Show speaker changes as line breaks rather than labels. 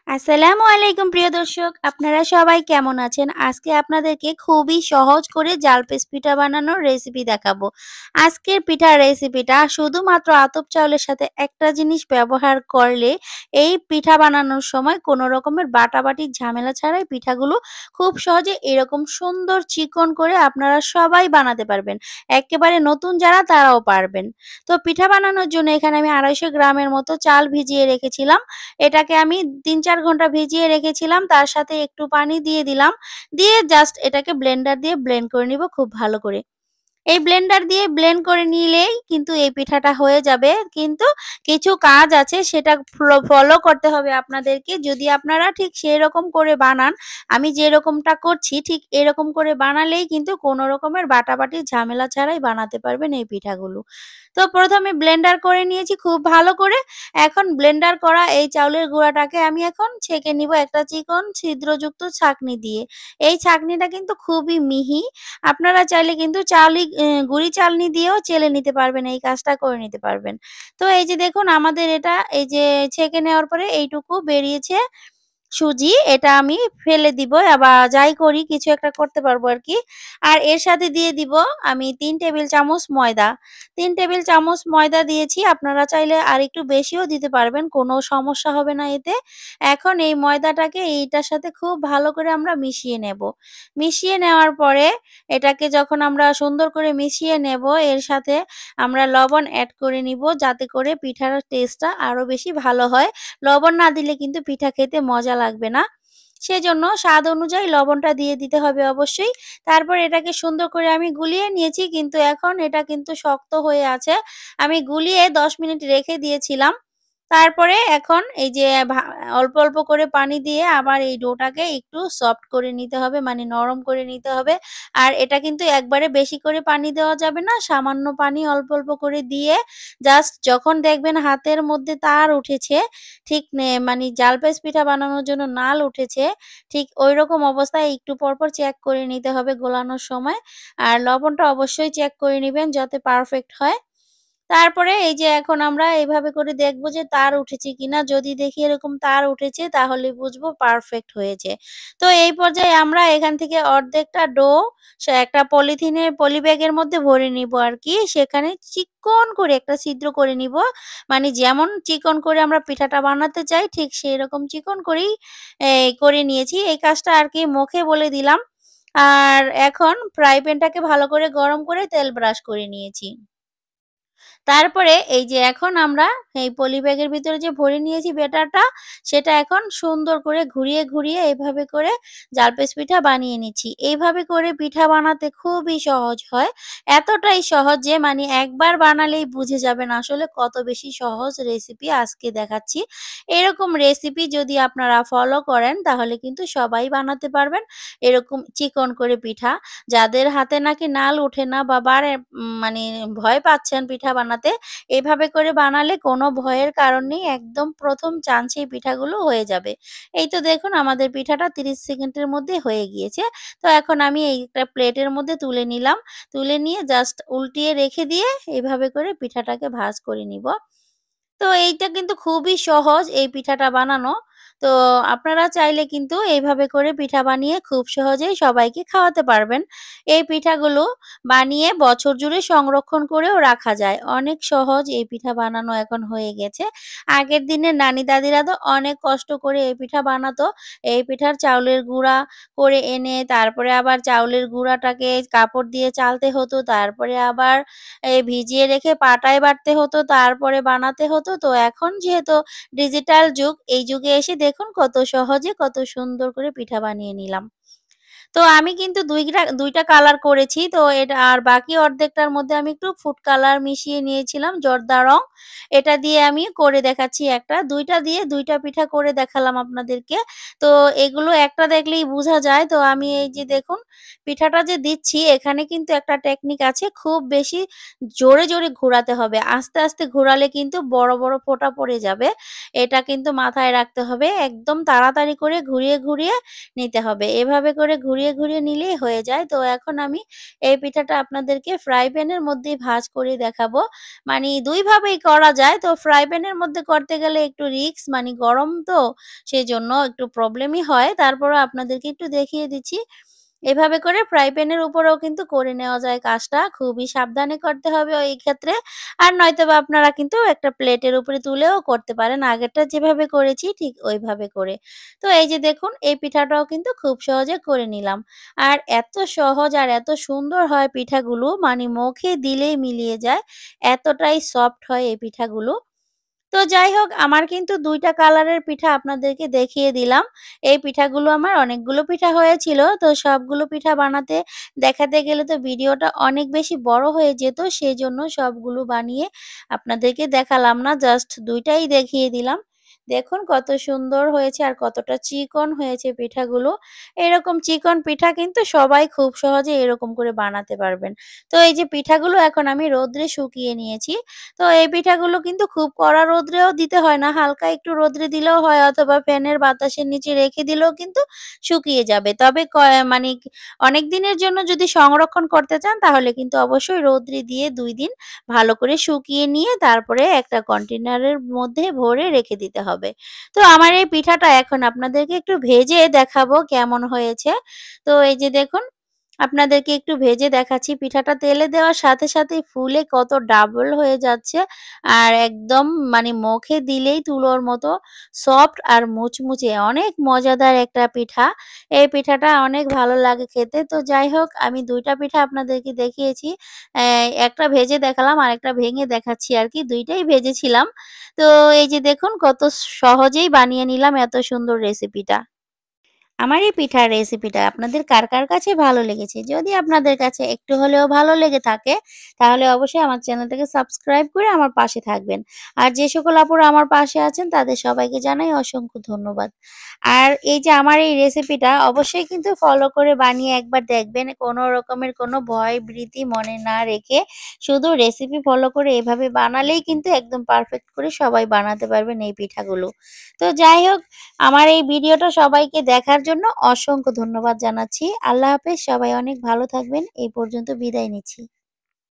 আসসালামু আলাইকুম প্রিয় দর্শক। আপনারা সবাই কেমন আছেন? আজকে আপনাদেরকে খুবই সহজ করে জালপেস পিঠা বানানোর রেসিপি দেখাবো। আজকের পিঠার রেসিপিটা শুধুমাত্র আতপ চাউলের সাথে একটা জিনিস ব্যবহার করলে এই পিঠা বানানোর সময় কোনো রকমের বাটাবাটির ঝামেলা ছাড়াই পিঠাগুলো খুব সহজে এরকম সুন্দর চিকন করে আপনারা সবাই বানাতে পারবেন। একেবারে নতুন যারা তারাও পারবেন। তো পিঠা বানানোর জন্য এখানে আমি ২৫০ গ্রামের মতো চাল ভিজিয়ে রেখেছিলাম। এটাকে আমি ৩-৪ ঘন্টা ভিজিয়ে রেখেছিলাম। তার সাথে একটু পানি দিয়ে দিলাম। দিয়ে জাস্ট এটাকে ব্লেন্ডার দিয়ে ব্লেন্ড করে নিব খুব ভালো করে। এই ব্লেন্ডার দিয়ে ব্লেন্ড করে নিলেই কিন্তু এই পিঠাটা হয়ে যাবে। কিন্তু কিছু কাজ আছে সেটা ফলো করতে হবে আপনাদেরকে। যদি আপনারা ঠিক সেরকম করে বানান, আমি যেরকমটা করছি ঠিক এরকম করে বানালেই কিন্তু কোনো রকমের বাটাবাটির ঝামেলা ছাড়াই বানাতে পারবেন এই পিঠাগুলো। তো ১ম এ ব্লেন্ডার করে নিয়েছি খুব ভালো করে। এখন ব্লেন্ডার করা এই চাউলের গুঁড়াটাকে আমি এখন ছেঁকে নিব একটা চিকন ছিদ্রযুক্ত ছাঁকনি দিয়ে। এই ছাঁকনিটা কিন্তু খুবই মিহি। আপনারা চাইলে কিন্তু গুঁড়ি চালনি দিয়েও চেলে নিতে পারবেন, এই কাজটা করে নিতে পারবেন। তো এই যে দেখুন আমাদের এটা এই যে ছেঁকে নেওয়ার পরে এইটুকু বেরিয়েছে সুজি, এটা আমি ফেলে দিব বা যাই করি কিছু একটা করতে পারবো আরকি। আর এর সাথে দিয়ে দিব আমি ৩ টেবিল চামচ ময়দা। ৩ টেবিল চামচ ময়দা দিয়েছি। আপনারা চাইলে আরেকটু বেশিও দিতে পারবেন, কোনো সমস্যা হবে না এতে। এখন এই ময়দাটাকে এইটার সাথে খুব ভালো করে আমরা মিশিয়ে নেব। মিশিয়ে নেওয়ার পরে এটাকে যখন আমরা সুন্দর করে মিশিয়ে নেব, এর সাথে আমরা লবণ এড করে নিব যাতে করে পিঠার টেস্টটা আরো বেশি ভালো হয়। লবণ না দিলে কিন্তু পিঠা খেতে মজা লাগবে না। সেজন্য স্বাদ অনুযায়ী লবণটা দিয়ে দিতে হবে অবশ্যই। তারপর এটাকে সুন্দর করে আমি গুলিয়ে নিয়েছি, কিন্তু এখন এটা কিন্তু শক্ত হয়ে আছে। আমি গুলিয়ে ১০ মিনিট রেখে দিয়েছিলাম। তারপরে এখন এই যে অল্প, অল্প করে পানি দিয়ে আবার এই ডোটাকে একটু সফট করে নিতে হবে, মানে নরম করে নিতে হবে। আর এটা কিন্তু একবারে বেশি করে পানি দেওয়া যাবে না। সামান্য পানি অল্প, অল্প করে দিয়ে জাস্ট যখন দেখবেন হাতের মধ্যে তার উঠেছে, ঠিক মানে জালপেস পিঠা বানানোর জন্য নাল উঠেছে, ঠিক ঐরকম অবস্থায় একটু পরপর চেক করে নিতে হবে গোলানোর সময়। আর লবণটা অবশ্যই চেক করে নিবেন যাতে পারফেক্ট হয়। তারপরে এই যে এখন আমরা এভাবে করে দেখব যে তার উঠেছে কিনা। যদি দেখি এরকম তার উঠেছে তাহলে বুঝবো পারফেক্ট হয়েছে। তো এই পর্যায়ে আমরা এখান থেকে অর্ধেকটা ডো একটা পলিব্যাগের মধ্যে ভরে নিব আরকি। সেখানে চিকন করে একটা ছিদ্র করে নিব। মানে যেমন চিকন করে আমরা পিঠাটা বানাতে চাই ঠিক সেইরকম চিকন করেই করে নিয়েছি। এই কাজটা আরকি মুখে বলে দিলাম। আর এখন ফ্রাই প্যানটাকে ভালো করে গরম করে তেল ব্রাশ করে নিয়েছি। তারপরে এই যে এখন আমরা এই পলি ব্যাগের ভিতরে যে ভরে নিয়েছি ব্যাটারটা, সেটা এখন সুন্দর করে ঘুরিয়ে, ঘুরিয়ে এভাবে করে জালপেস পিঠা বানিয়ে নিচ্ছি। এইভাবে করে পিঠা বানাতে খুবই সহজ হয়। এতটাই সহজ যে মানে একবার বানালেই বুঝে যাবেন আসলে কত বেশি সহজ রেসিপি আজকে দেখাচ্ছি। এরকম রেসিপি যদি আপনারা ফলো করেন তাহলে কিন্তু সবাই বানাতে পারবেন এরকম চিকন করে পিঠা। যাদের হাতে নাকি নাল ওঠে না বা মানে ভয় পাচ্ছেন পিঠা বানাতে, এভাবে করে বানালে কোনো ভয়ের কারণ নেই। একদম ১ম চান্সেই পিঠাগুলো হয়ে যাবে। এই তো দেখুন আমাদের পিঠাটা ৩০ সেকেন্ডের মধ্যে হয়ে গিয়েছে। তো এখন আমি একটা প্লেটের মধ্যে তুলে নিলাম। তুলে নিয়ে জাস্ট উল্টিয়ে রেখে দিয়ে এভাবে করে পিঠাটাকে ভাঁজ করে নিব। তো এইটা কিন্তু খুবই সহজ এই পিঠাটা বানানো। তো আপনারা চাইলে কিন্তু এইভাবে করে পিঠা বানিয়ে খুব সহজেই সবাইকে খাওয়াতে পারবেন। এই পিঠাগুলো বানিয়ে বছর জুড়ে সংরক্ষণ করেও রাখা যায়। অনেক সহজ এই পিঠা বানানো এখন হয়ে গেছে। আগের দিনের নানি-দাদিরা তো অনেক কষ্ট করে এই পিঠা বানাতো। এই পিঠার চাউলের গুঁড়া করে এনে তারপরে আবার চাউলের গুঁড়াটাকে কাপড় দিয়ে চালতে হতো। তারপরে আবার ভিজিয়ে রেখে পাটায় বাটতে হতো, তারপরে বানাতে হতো। তো এখন যেহেতু ডিজিটাল যুগ, এই যুগে এসে দেখুন কত সহজে কত সুন্দর করে পিঠা বানিয়ে নিলাম। তো আমি কিন্তু ২ টা কালার করেছি। তো এটা আর বাকি অর্ধেকটার মধ্যে আমি একটু ফুড কালার মিশিয়ে নিয়েছিলাম জর্দা রং। এটা দিয়ে আমি করে দেখাচ্ছি একটা। ২ টা দিয়ে ২ টা পিঠা করে দেখালাম আপনাদেরকে। তো এগুলো একটা দেখলেই বুঝা যায়। তো আমি এই যে দেখুন পিঠাটা যে দিচ্ছি এখানে কিন্তু একটা টেকনিক আছে। খুব বেশি জোরে, জোরে ঘোরাতে হবে। আস্তে, আস্তে ঘোরালে কিন্তু বড়, বড় ফোঁটা পড়ে যাবে। এটা কিন্তু মাথায় রাখতে হবে। একদম তাড়াতাড়ি করে ঘুরিয়ে, ঘুরিয়ে নিতে হবে। এভাবে করে ঘুরিয়ে ঘুরিয়ে, ঘুরিয়ে নিলেই হয়ে যায়। তো এখন আমি এই পিঠাটা আপনাদেরকে ফ্রাই প্যানের মধ্যেই ভাঁজ করে দেখাবো। মানে ২ ভাবেই করা যায়। তো ফ্রাই প্যানের মধ্যে করতে গেলে একটু রিস্ক মানে গরম তো সেজন্য একটু প্রবলেমই হয়। তারপরেও আপনাদেরকে একটু দেখিয়ে দিচ্ছি। এভাবে করে ফ্রাই প্যানের উপরেও কিন্তু করে নেওয়া যায় কাজটা। খুবই সাবধানে করতে হবে এই ক্ষেত্রে। আর নয়তোবা আপনারা কিন্তু একটা প্লেটের উপরে তুলেও করতে পারেন। আগেরটা যেভাবে করেছি ঠিক ওইভাবে করে। তো এই যে দেখুন এই পিঠাটাও কিন্তু খুব সহজে করে নিলাম। আর এত সহজ আর এত সুন্দর হয় পিঠাগুলো মানে মুখে দিলেই মিলিয়ে যায়। এতটাই সফট হয় এই পিঠাগুলো। তো যাই হোক আমার কিন্তু ২ টা কালারের পিঠা আপনাদেরকে দেখিয়ে দিলাম। এই পিঠাগুলো আমার অনেকগুলো পিঠা হয়েছিল। তো সবগুলো পিঠা বানাতে দেখাতে গেলে তো ভিডিওটা অনেক বেশি বড় হয়ে যেত। সেজন্য সবগুলো বানিয়ে আপনাদেরকে দেখালাম না। জাস্ট ২ টাই দেখিয়ে দিলাম। দেখুন কত সুন্দর হয়েছে আর কতটা চিকন হয়েছে পিঠাগুলো। এরকম চিকন পিঠা কিন্তু সবাই খুব সহজে এরকম করে বানাতে পারবেন। তো এই যে পিঠাগুলো এখন আমি রৌদ্রে শুকিয়ে নিয়েছি। তো এই পিঠাগুলো কিন্তু খুব কড়া রৌদ্রেও দিতে হয় না। হালকা একটু রৌদ্রে দিলেও হয় অথবা ফ্যানের বাতাসের নিচে রেখে দিলেও কিন্তু শুকিয়ে যাবে। তবে মানে অনেক দিনের জন্য যদি সংরক্ষণ করতে চান তাহলে কিন্তু অবশ্যই রৌদ্রে দিয়ে ২ দিন ভালো করে শুকিয়ে নিয়ে তারপরে একটা কন্টেনারের মধ্যে ভরে রেখে দিতে হবে। তো আমার এই পিঠাটা এখন আপনাদেরকে একটু ভেজে দেখাবো কেমন হয়েছে। তো এই যে দেখুন আপনাদেরকে একটু ভেজে দেখাচ্ছি। পিঠাটা তেলে দেওয়ার সাথে সাথেই ফুলে কত ডাবল হয়ে যাচ্ছে। আর একদম মানে মুখে দিলেই তুলোর মতো সফট আর মুচমুচে অনেক মজাদার একটা পিঠা। এই পিঠাটা অনেক ভালো লাগে খেতে। তো যাই হোক আমি ২ টা পিঠা আপনাদেরকে দেখিয়েছি। একটা ভেজে দেখালাম আরেকটা ভেঙে দেখাচ্ছি আরকি। ২ টাই ভেজেছিলাম। তো এই যে দেখুন কত সহজেই বানিয়ে নিলাম এত সুন্দর রেসিপিটা। আমার এই পিঠার রেসিপিটা আপনাদের কার, কার কাছে ভালো লেগেছে? যদি আপনাদের কাছে একটু হলেও ভালো লেগে থাকে, তাহলে অবশ্যই আমার চ্যানেলটাকে সাবস্ক্রাইব করে আমার পাশে থাকবেন। আর যে সকল আপুরা আমার পাশে আছেন তাদের সবাইকে জানাই অসংখ্য ধন্যবাদ। আর এই যে আমার এই রেসিপিটা অবশ্যই কিন্তু ফলো করে বানিয়ে একবার দেখবেন। কোনো রকমের কোনো ভয় ভীতি মনে না রেখে শুধু রেসিপি ফলো করে এভাবে বানালেই কিন্তু একদম পারফেক্ট করে সবাই বানাতে পারবেন এই পিঠাগুলো। তো যাই হোক আমার এই ভিডিওটা সবাইকে দেখার জন্য অসংখ্য ধন্যবাদ জানাচ্ছি। আল্লাহ হাফেজ। সবাই অনেক ভালো থাকবেন। এই পর্যন্ত বিদায় নিচ্ছি।